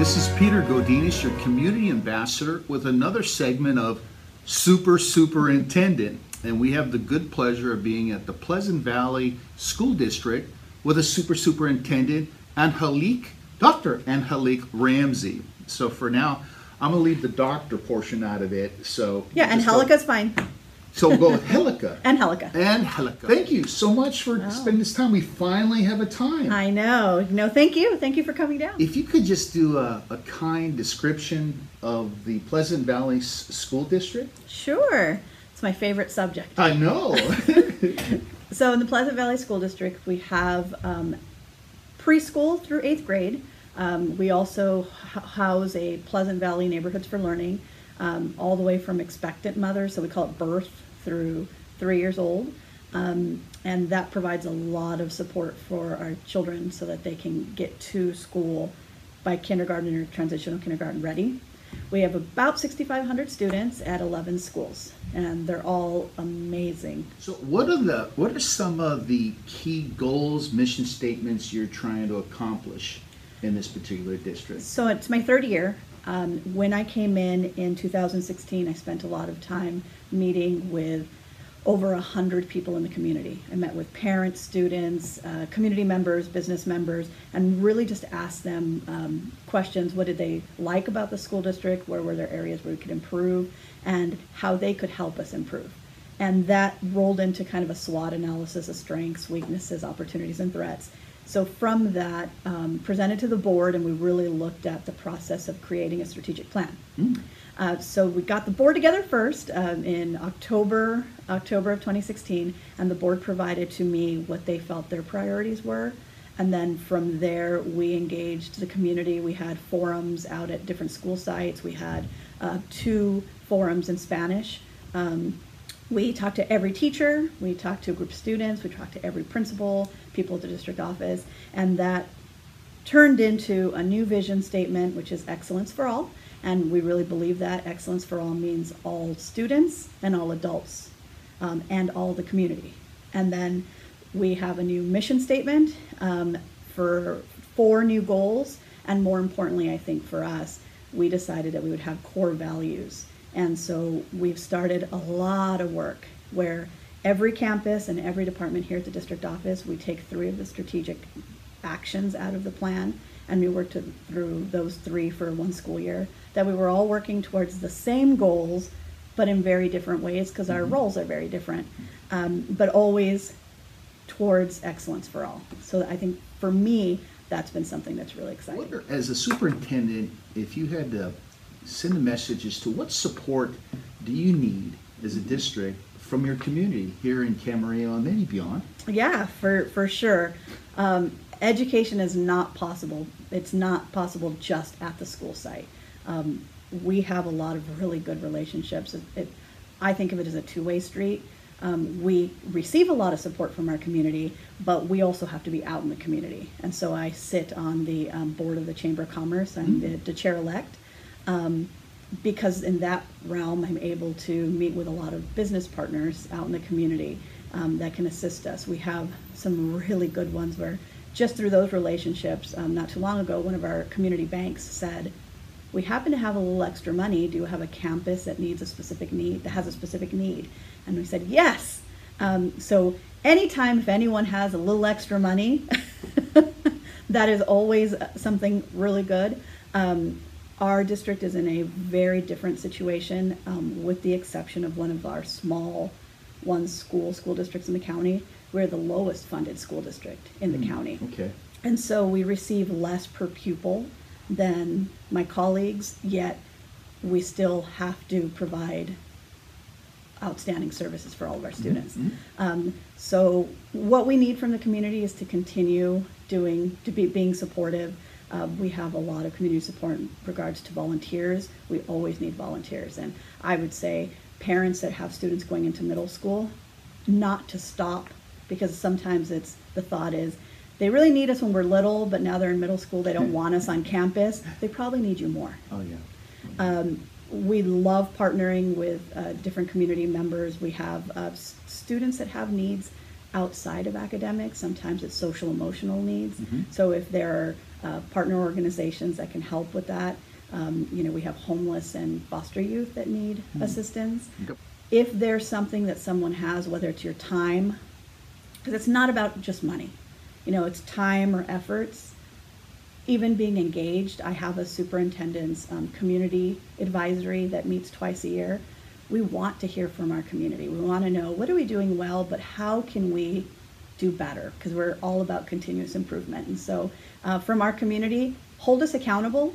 This is Peter Godinez, your community ambassador, with another segment of Superintendent. And we have the good pleasure of being at the Pleasant Valley School District with a superintendent, Dr. Angelica Ramsey. So for now, I'm going to leave the doctor portion out of it. So yeah, Angelica's fine. So we'll go with Angelica. Angelica. Thank you so much for spending this time. We finally have a time. I know. No, thank you. Thank you for coming down. If you could just do a kind description of the Pleasant Valley School District. Sure. It's my favorite subject. I know. So in the Pleasant Valley School District, we have preschool through 8th grade. We also house a Pleasant Valley Neighborhoods for Learning, all the way from expectant mothers, so we call it birth through 3 years old. And that provides a lot of support for our children so that they can get to school by kindergarten or transitional kindergarten ready. We have about 6,500 students at 11 schools, and they're all amazing. So what are some of the key goals, mission statements you're trying to accomplish in this particular district? So it's my third year. When I came in 2016, I spent a lot of time meeting with over 100 people in the community. I met with parents, students, community members, business members, and really just asked them questions. What did they like about the school district? Where were there areas where we could improve? And how they could help us improve. And that rolled into kind of a SWOT analysis of strengths, weaknesses, opportunities, and threats. So from that, presented to the board, and we really looked at the process of creating a strategic plan. So we got the board together first in October of 2016, and the board provided to me what they felt their priorities were. And then from there, we engaged the community. We had forums out at different school sites. We had 2 forums in Spanish. We talked to every teacher, we talked to a group of students, we talked to every principal, people at the district office, and that turned into a new vision statement, which is excellence for all. And we really believe that excellence for all means all students and all adults and all the community. And then we have a new mission statement for 4 new goals. And more importantly, I think for us, we decided that we would have core values. And so we've started a lot of work where every campus and every department here at the district office, we take 3 of the strategic actions out of the plan, and we worked through those 3 for 1 school year, that we were all working towards the same goals, but in very different ways because our roles are very different, but always towards excellence for all. So I think for me, that's been something that's really exciting. As a superintendent, if you had to send a message as to what support do you need as a district from your community here in Camarillo and maybe beyond? Yeah, for sure. Education is not possible. It's not possible just at the school site. We have a lot of really good relationships. I think of it as a 2-way street. We receive a lot of support from our community, but we also have to be out in the community. And so I sit on the board of the Chamber of Commerce. I'm the chair-elect. Because in that realm, I'm able to meet with a lot of business partners out in the community that can assist us. We have some really good ones where just through those relationships, not too long ago, one of our community banks said, we happen to have a little extra money. Do you have a campus that needs a specific need, that has a specific need? And we said, yes. So anytime if anyone has a little extra money, that is always something really good. Our district is in a very different situation, with the exception of one of our small school districts in the county. We're the lowest funded school district in the county. Okay. And so we receive less per pupil than my colleagues, yet we still have to provide outstanding services for all of our students. So what we need from the community is to continue being supportive. We have a lot of community support in regards to volunteers. We always need volunteers. And I would say parents that have students going into middle school, not to stop, because sometimes the thought is, they really need us when we're little, but now they're in middle school, they don't want us on campus. They probably need you more. Oh, yeah. We love partnering with different community members. We have students that have needs outside of academics. Sometimes it's social emotional needs. So if there partner organizations that can help with that. We have homeless and foster youth that need assistance. Yep. If there's something that someone has, whether it's your time, because it's not about just money, it's time or efforts. Even being engaged, I have a superintendent's community advisory that meets twice a year. We want to hear from our community. We want to know, what are we doing well, but how can we do better? Because we're all about continuous improvement. And so from our community, hold us accountable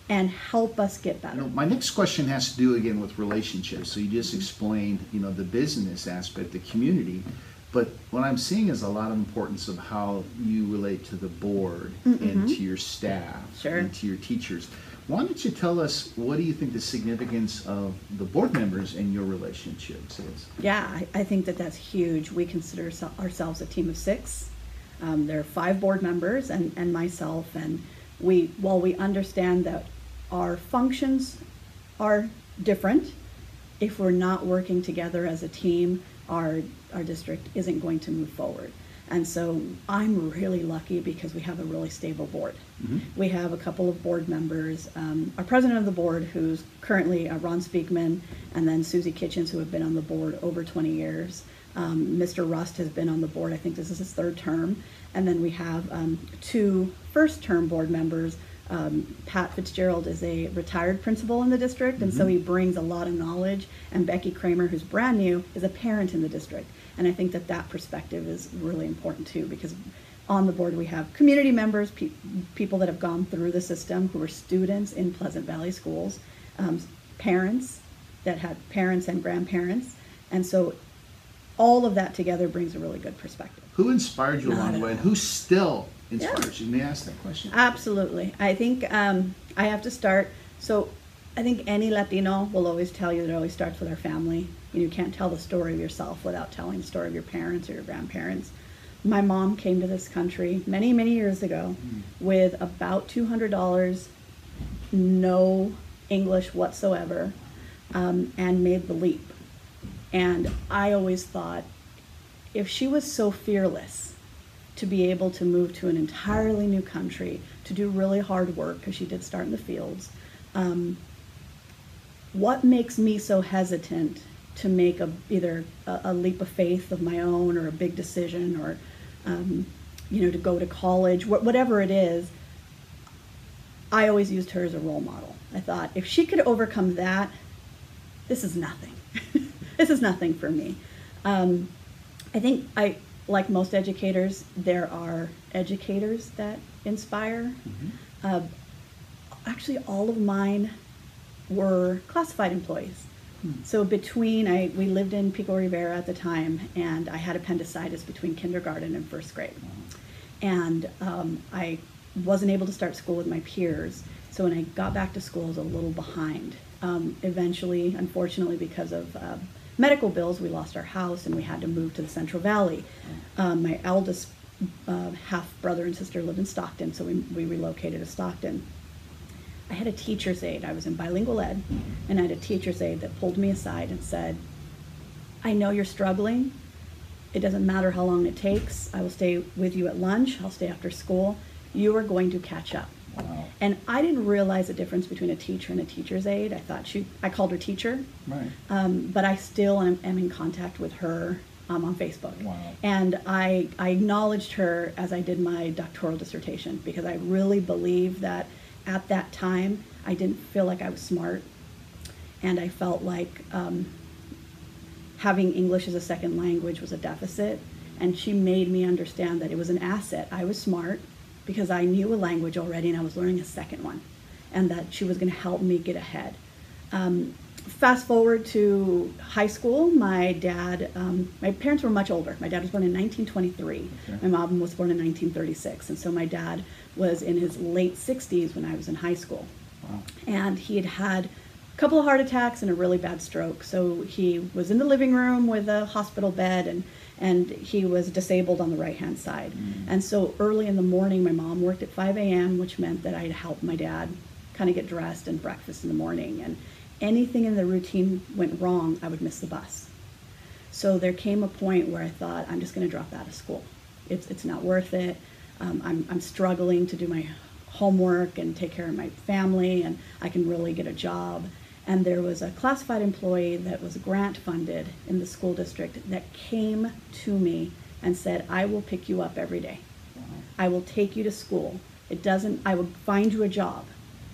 and help us get better. My next question has to do again with relationships. So you just explained, the business aspect, the community. But what I'm seeing is a lot of importance of how you relate to the board and to your staff and to your teachers. Why don't you tell us, what do you think the significance of the board members in your relationships is? Yeah, I think that's huge. We consider ourselves a team of 6. There are 5 board members and myself, and while we understand that our functions are different, if we're not working together as a team, our district isn't going to move forward. And so I'm really lucky because we have a really stable board. We have a couple of board members, our president of the board, who's currently Ron Speakman, and then Susie Kitchens, who have been on the board over 20 years. Mr. Rust has been on the board, I think this is his 3rd term. And then we have 2 first-term board members. Pat Fitzgerald is a retired principal in the district, and so he brings a lot of knowledge. And Becky Kramer, who's brand new, is a parent in the district. And I think that perspective is really important too, because on the board we have community members, people that have gone through the system, who are students in Pleasant Valley schools, parents that had parents and grandparents. And so all of that together brings a really good perspective. Who inspired you along the way, and who still inspires you? May I ask that question? Absolutely. I think I have to start. So I think any Latino will always tell you that it always starts with our family. You can't tell the story of yourself without telling the story of your parents or your grandparents. My mom came to this country many, many years ago with about $200, no English whatsoever, and made the leap. And I always thought, if she was so fearless to be able to move to an entirely new country, to do really hard work, because she did start in the fields, what makes me so hesitant to make either a leap of faith of my own, or a big decision, or to go to college, whatever it is? I always used her as a role model. I thought, if she could overcome that, this is nothing. This is nothing for me. I think like most educators, there are educators that inspire. Actually, all of mine were classified employees. So we lived in Pico Rivera at the time, and I had appendicitis between kindergarten and 1st grade. And I wasn't able to start school with my peers. So when I got back to school, I was a little behind. Eventually, unfortunately, because of medical bills, we lost our house and we had to move to the Central Valley. My eldest half brother and sister lived in Stockton, so we relocated to Stockton. I had a teacher's aide. I was in bilingual ed, and I had a teacher's aide that pulled me aside and said, I know you're struggling. It doesn't matter how long it takes. I will stay with you at lunch. I'll stay after school. You are going to catch up. Wow. And I didn't realize the difference between a teacher and a teacher's aide. I called her teacher. Right. But I still am in contact with her on Facebook. Wow. And I acknowledged her as I did my doctoral dissertation, because I really believe that at that time, I didn't feel like I was smart, and I felt like having English as a second language was a deficit, and she made me understand that it was an asset. I was smart because I knew a language already, and I was learning a second one, and that she was going to help me get ahead. Fast forward to high school, my parents were much older. My dad was born in 1923. Okay. My mom was born in 1936. And so my dad was in his late 60s when I was in high school. Wow. And he had a couple of heart attacks and a really bad stroke. So he was in the living room with a hospital bed, and he was disabled on the right-hand side. And so early in the morning, my mom worked at 5 a.m., which meant that I'd help my dad kind of get dressed and breakfast in the morning. And anything in the routine went wrong, I would miss the bus. So there came a point where I thought, I'm just going to drop out of school. It's not worth it. I'm struggling to do my homework and take care of my family, and I can really get a job. And there was a classified employee that was grant funded in the school district that came to me and said, I will pick you up every day. I will take you to school. I will find you a job.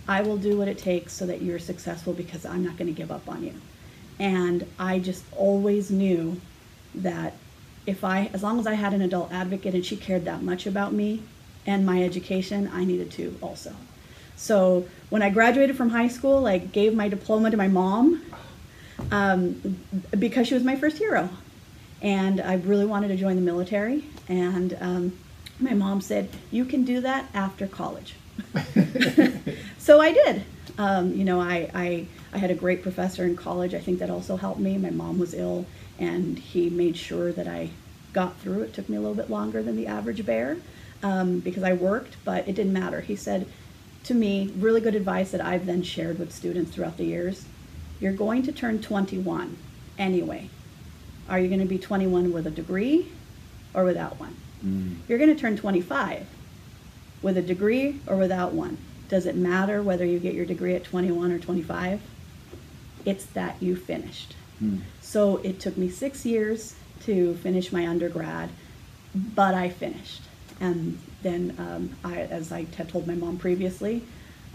I will do what it takes so that you're successful, because I'm not going to give up on you. And I just always knew that as long as I had an adult advocate and she cared that much about me and my education, I needed to also. So when I graduated from high school, I gave my diploma to my mom because she was my first hero. And I really wanted to join the military. And my mom said, you can do that after college. So I did. I had a great professor in college. I think that also helped me. My mom was ill, and he made sure that I got through. It took me a little bit longer than the average bear because I worked, but it didn't matter. He said to me, really good advice that I've then shared with students throughout the years: you're going to turn 21 anyway. Are you going to be 21 with a degree or without one? You're going to turn 25 with a degree or without one. Does it matter whether you get your degree at 21 or 25? It's that you finished. So it took me 6 years to finish my undergrad, but I finished. And then, as I had told my mom previously,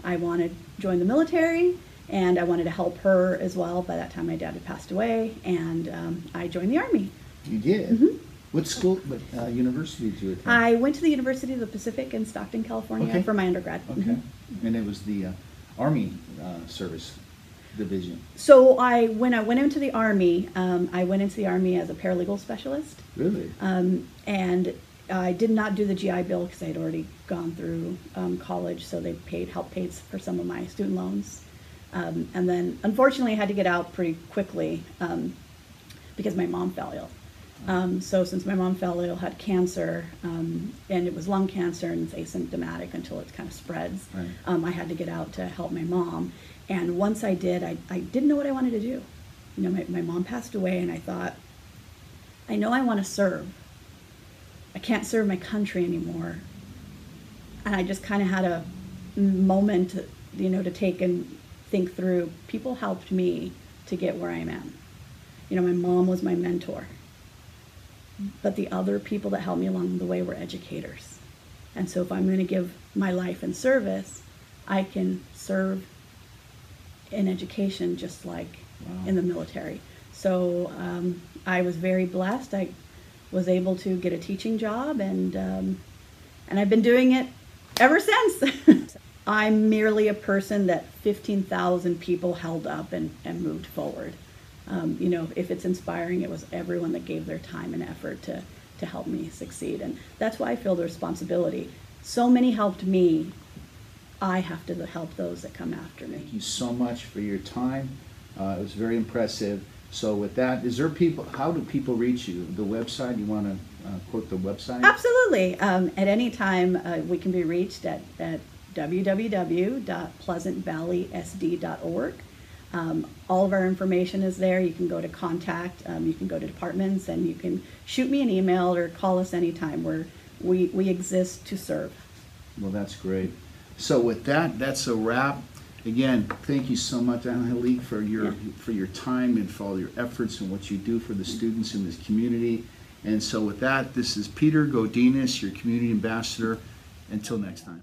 I wanted to join the military, and I wanted to help her as well. By that time, my dad had passed away, and I joined the Army. You did? Mm-hmm. What school, what university did you attend? I went to the University of the Pacific in Stockton, California for my undergrad. Okay. Mm-hmm. And it was the Army Service Division. So when I went into the Army, I went into the Army as a paralegal specialist. Really? And I did not do the GI Bill because I had already gone through college, so they helped pay for some of my student loans. And then, unfortunately, I had to get out pretty quickly because my mom fell ill. So since my mom fell ill, had cancer, and it was lung cancer, and it's asymptomatic until it kind of spreads, right. I had to get out to help my mom. And once I did, I didn't know what I wanted to do. You know, my mom passed away, and I thought, I know I want to serve. I can't serve my country anymore. And I just kind of had a moment, to take and think through. People helped me to get where I am. My mom was my mentor. But the other people that helped me along the way were educators. And so if I'm going to give my life in service, I can serve in education just like in the military. So I was very blessed. I was able to get a teaching job, and I've been doing it ever since. I'm merely a person that 15,000 people held up and moved forward. If it's inspiring, it was everyone that gave their time and effort to help me succeed. And that's why I feel the responsibility. So many helped me. I have to help those that come after me. Thank you so much for your time. It was very impressive. So with that, how do people reach you? The website, you want to quote the website? Absolutely. At any time, we can be reached at www.pleasantvalley.sd.org. All of our information is there. You can go to contact, you can go to departments, and you can shoot me an email or call us anytime. We exist to serve. Well, that's great. So with that, that's a wrap. Again, thank you so much, Angelica, for your time and for all your efforts and what you do for the students in this community. And so with that, this is Peter Godinez, your community ambassador. Until next time.